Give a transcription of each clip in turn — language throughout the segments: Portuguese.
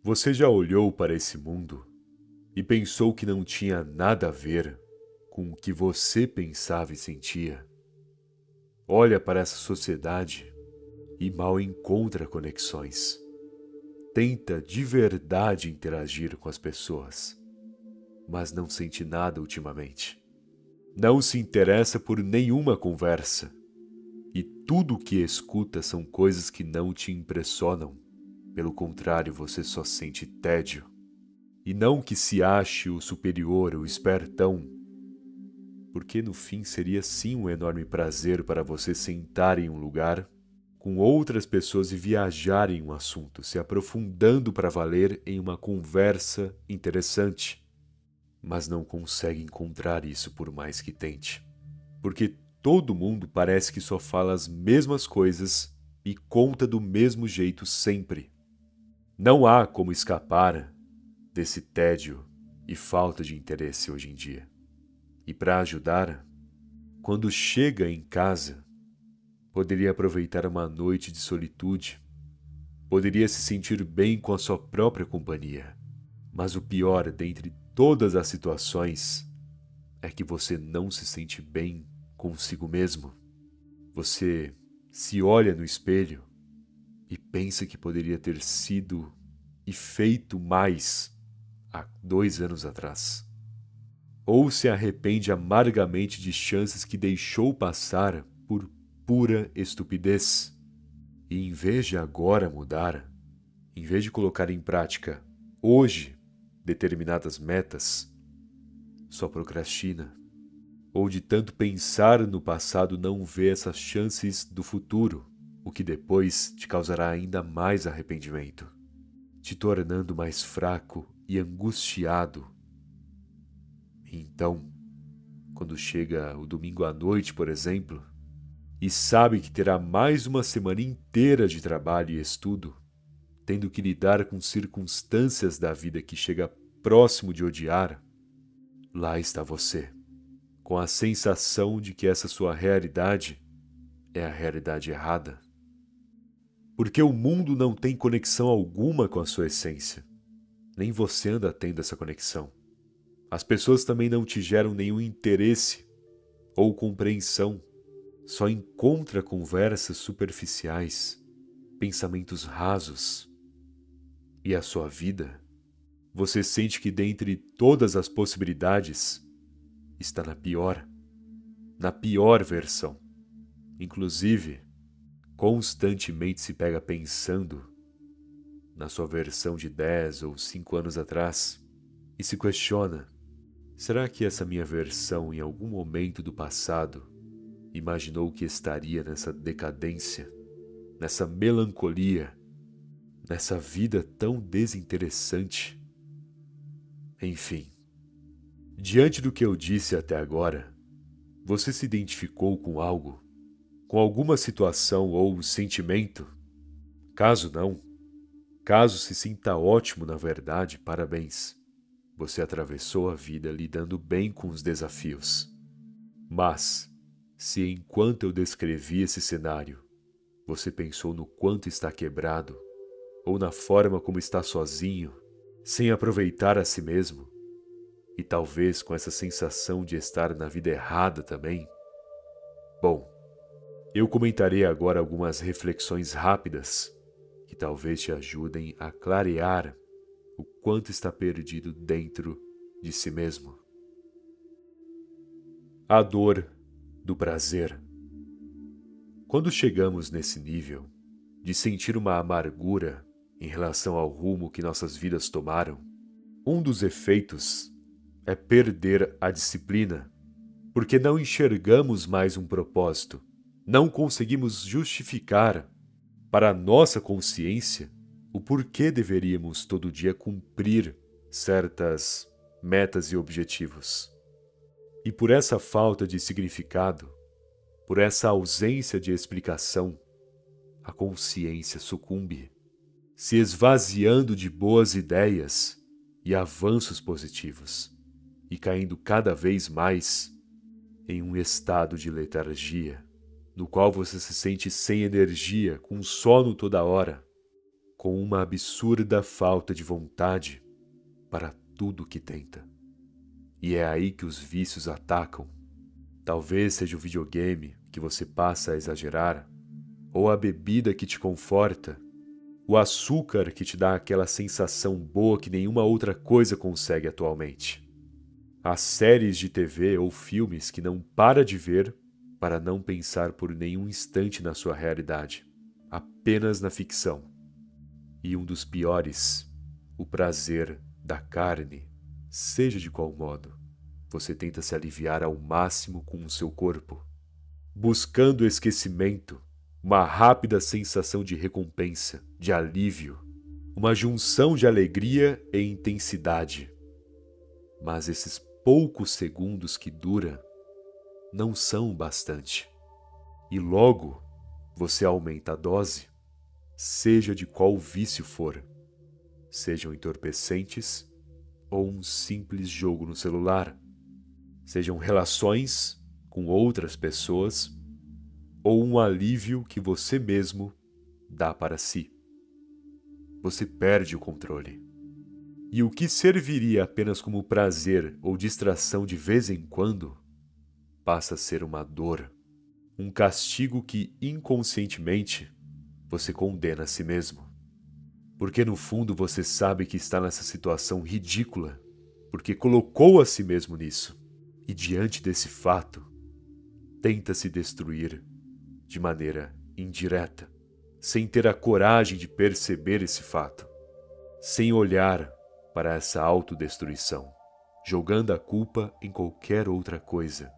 Você já olhou para esse mundo e pensou que não tinha nada a ver com o que você pensava e sentia? Olha para essa sociedade e mal encontra conexões. Tenta de verdade interagir com as pessoas, mas não sente nada ultimamente. Não se interessa por nenhuma conversa e tudo o que escuta são coisas que não te impressionam. Pelo contrário, você só sente tédio. E não que se ache o superior, o espertão, porque no fim seria sim um enorme prazer para você sentar em um lugar com outras pessoas e viajar em um assunto, se aprofundando para valer em uma conversa interessante. Mas não consegue encontrar isso por mais que tente, porque todo mundo parece que só fala as mesmas coisas e conta do mesmo jeito sempre. Não há como escapar desse tédio e falta de interesse hoje em dia. E para ajudar, quando chega em casa, poderia aproveitar uma noite de solitude, poderia se sentir bem com a sua própria companhia. Mas o pior dentre todas as situações é que você não se sente bem consigo mesmo. Você se olha no espelho e pensa que poderia ter sido e feito mais há 2 anos atrás. Ou se arrepende amargamente de chances que deixou passar por pura estupidez. E em vez de agora mudar, em vez de colocar em prática hoje determinadas metas, só procrastina. Ou de tanto pensar no passado não vê essas chances do futuro, o que depois te causará ainda mais arrependimento, te tornando mais fraco e angustiado. E então, quando chega o domingo à noite, por exemplo, e sabe que terá mais uma semana inteira de trabalho e estudo, tendo que lidar com circunstâncias da vida que chega próximo de odiar, lá está você, com a sensação de que essa sua realidade é a realidade errada. Porque o mundo não tem conexão alguma com a sua essência. Nem você anda tendo essa conexão. As pessoas também não te geram nenhum interesse ou compreensão. Só encontra conversas superficiais, pensamentos rasos. E a sua vida? Você sente que dentre todas as possibilidades, está na pior versão. Inclusive, constantemente se pega pensando na sua versão de 10 ou 5 anos atrás e se questiona: será que essa minha versão em algum momento do passado imaginou que estaria nessa decadência, nessa melancolia, nessa vida tão desinteressante? Enfim, diante do que eu disse até agora, você se identificou com algo, com alguma situação ou sentimento? Caso não, caso se sinta ótimo na verdade, parabéns. Você atravessou a vida lidando bem com os desafios. Mas, se enquanto eu descrevi esse cenário, você pensou no quanto está quebrado, ou na forma como está sozinho, sem aproveitar a si mesmo, e talvez com essa sensação de estar na vida errada também, bom, eu comentarei agora algumas reflexões rápidas que talvez te ajudem a clarear o quanto está perdido dentro de si mesmo. A dor do prazer. Quando chegamos nesse nível de sentir uma amargura em relação ao rumo que nossas vidas tomaram, um dos efeitos é perder a disciplina, porque não enxergamos mais um propósito, não conseguimos justificar para a nossa consciência o porquê deveríamos todo dia cumprir certas metas e objetivos. E por essa falta de significado, por essa ausência de explicação, a consciência sucumbe, se esvaziando de boas ideias e avanços positivos, e caindo cada vez mais em um estado de letargia, no qual você se sente sem energia, com sono toda hora, com uma absurda falta de vontade para tudo que tenta. E é aí que os vícios atacam. Talvez seja o videogame que você passa a exagerar, ou a bebida que te conforta, o açúcar que te dá aquela sensação boa que nenhuma outra coisa consegue atualmente. As séries de TV ou filmes que não para de ver para não pensar por nenhum instante na sua realidade, apenas na ficção. E um dos piores, o prazer da carne, seja de qual modo. Você tenta se aliviar ao máximo com o seu corpo, buscando esquecimento, uma rápida sensação de recompensa, de alívio, uma junção de alegria e intensidade. Mas esses poucos segundos que dura não são o bastante. E logo você aumenta a dose, seja de qual vício for, sejam entorpecentes ou um simples jogo no celular, sejam relações com outras pessoas ou um alívio que você mesmo dá para si. Você perde o controle. E o que serviria apenas como prazer ou distração de vez em quando, passa a ser uma dor, um castigo que inconscientemente você condena a si mesmo. Porque no fundo você sabe que está nessa situação ridícula, porque colocou a si mesmo nisso. E diante desse fato, tenta se destruir de maneira indireta, sem ter a coragem de perceber esse fato, sem olhar para essa autodestruição, jogando a culpa em qualquer outra coisa,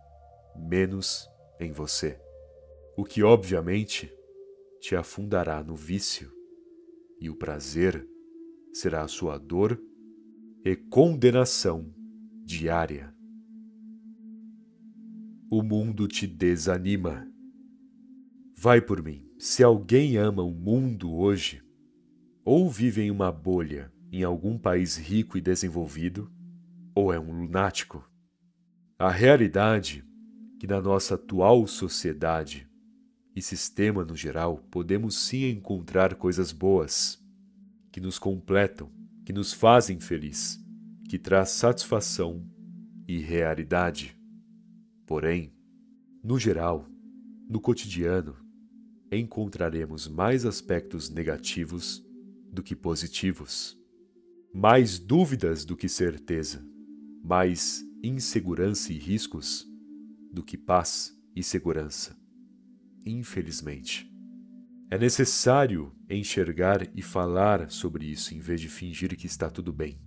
menos em você. O que obviamente te afundará no vício, e o prazer será a sua dor e condenação diária. O mundo te desanima. Vai por mim, se alguém ama o mundo hoje, ou vive em uma bolha em algum país rico e desenvolvido, ou é um lunático. A realidade é que na nossa atual sociedade e sistema no geral, podemos sim encontrar coisas boas, que nos completam, que nos fazem feliz, que traz satisfação e realidade. Porém, no geral, no cotidiano, encontraremos mais aspectos negativos do que positivos, mais dúvidas do que certeza, mais insegurança e riscos do que paz e segurança. Infelizmente, é necessário enxergar e falar sobre isso em vez de fingir que está tudo bem.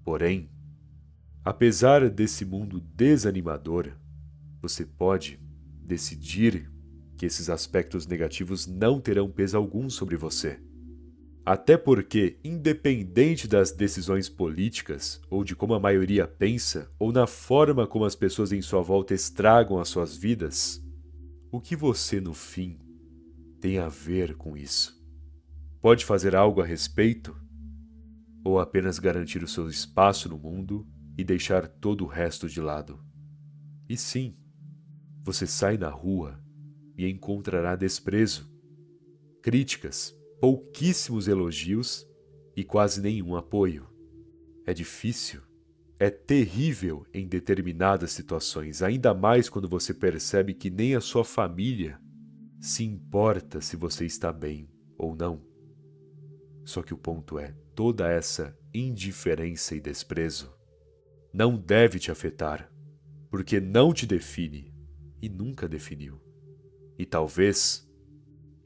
Porém, apesar desse mundo desanimador, você pode decidir que esses aspectos negativos não terão peso algum sobre você. Até porque, independente das decisões políticas, ou de como a maioria pensa, ou na forma como as pessoas em sua volta estragam as suas vidas, o que você, no fim, tem a ver com isso? Pode fazer algo a respeito? Ou apenas garantir o seu espaço no mundo e deixar todo o resto de lado? E sim, você sai na rua e encontrará desprezo, críticas, pouquíssimos elogios e quase nenhum apoio. É difícil, é terrível em determinadas situações, ainda mais quando você percebe que nem a sua família se importa se você está bem ou não. Só que o ponto é, toda essa indiferença e desprezo não deve te afetar, porque não te define e nunca definiu. E talvez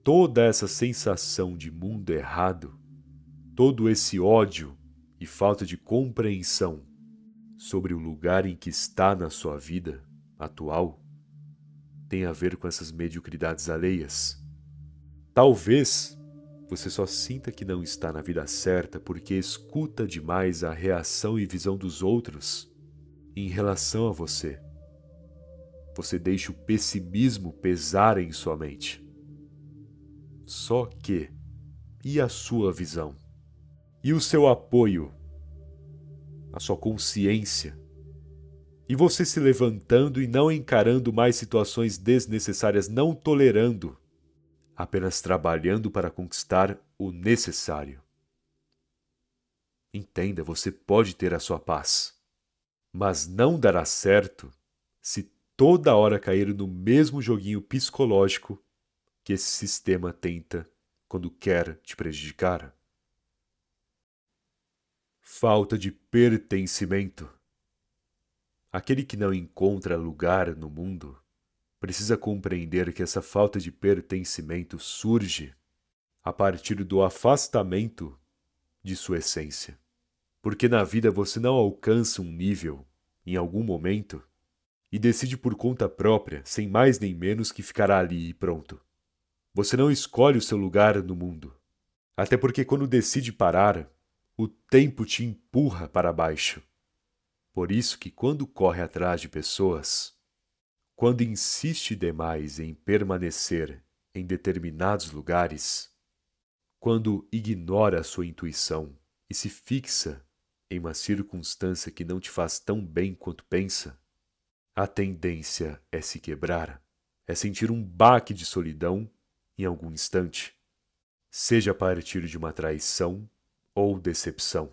toda essa sensação de mundo errado, todo esse ódio e falta de compreensão sobre o lugar em que está na sua vida atual tem a ver com essas mediocridades alheias. Talvez você só sinta que não está na vida certa porque escuta demais a reação e visão dos outros em relação a você. Você deixa o pessimismo pesar em sua mente. Só que, e a sua visão? E o seu apoio? A sua consciência? E você se levantando e não encarando mais situações desnecessárias, não tolerando apenas trabalhando para conquistar o necessário. Entenda, você pode ter a sua paz, mas não dará certo se toda hora cair no mesmo joguinho psicológico que esse sistema tenta quando quer te prejudicar. Falta de pertencimento. Aquele que não encontra lugar no mundo precisa compreender que essa falta de pertencimento surge a partir do afastamento de sua essência. Porque na vida você não alcança um nível, em algum momento, e decide por conta própria, sem mais nem menos, que ficará ali e pronto. Você não escolhe o seu lugar no mundo. Até porque quando decide parar, o tempo te empurra para baixo. Por isso que quando corre atrás de pessoas, quando insiste demais em permanecer em determinados lugares, quando ignora a sua intuição e se fixa em uma circunstância que não te faz tão bem quanto pensa, a tendência é se quebrar, é sentir um baque de solidão em algum instante, seja a partir de uma traição ou decepção.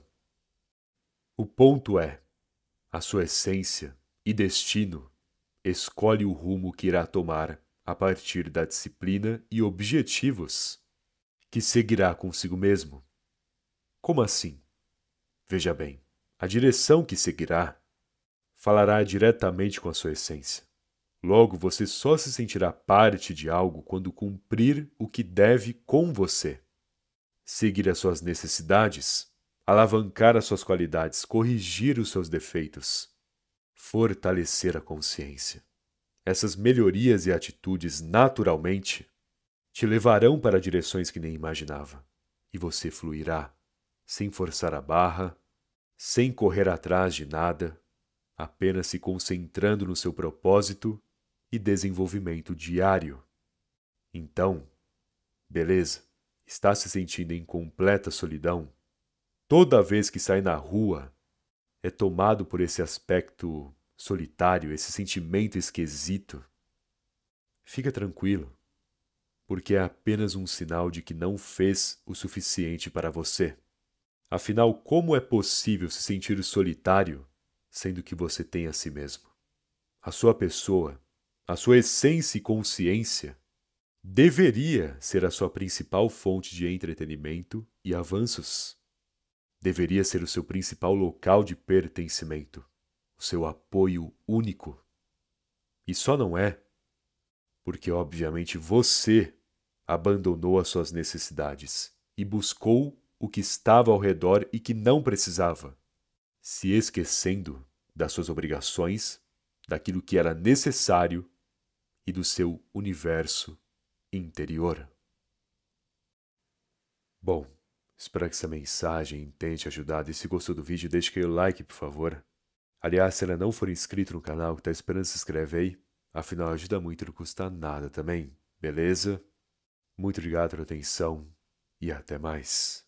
O ponto é, a sua essência e destino escolhe o rumo que irá tomar a partir da disciplina e objetivos que seguirá consigo mesmo. Como assim? Veja bem, a direção que seguirá falará diretamente com a sua essência. Logo, você só se sentirá parte de algo quando cumprir o que deve com você. Seguir as suas necessidades, alavancar as suas qualidades, corrigir os seus defeitos, fortalecer a consciência. Essas melhorias e atitudes, naturalmente, te levarão para direções que nem imaginava. E você fluirá, sem forçar a barra, sem correr atrás de nada, apenas se concentrando no seu propósito e desenvolvimento diário. Então, beleza, está se sentindo em completa solidão? Toda vez que sai na rua, é tomado por esse aspecto solitário, esse sentimento esquisito? Fica tranquilo, porque é apenas um sinal de que não fez o suficiente para você. Afinal, como é possível se sentir solitário, sendo que você tem a si mesmo? A sua pessoa, a sua essência e consciência, deveria ser a sua principal fonte de entretenimento e avanços. Deveria ser o seu principal local de pertencimento, o seu apoio único. E só não é, porque obviamente você abandonou as suas necessidades e buscou o que estava ao redor e que não precisava, se esquecendo das suas obrigações, daquilo que era necessário e do seu universo interior. Bom, espero que essa mensagem tenha te ajudado e se gostou do vídeo, deixe aquele like, por favor. Aliás, se ainda não for inscrito no canal, que está esperando, se inscreve aí. Afinal, ajuda muito e não custa nada também, beleza? Muito obrigado pela atenção e até mais.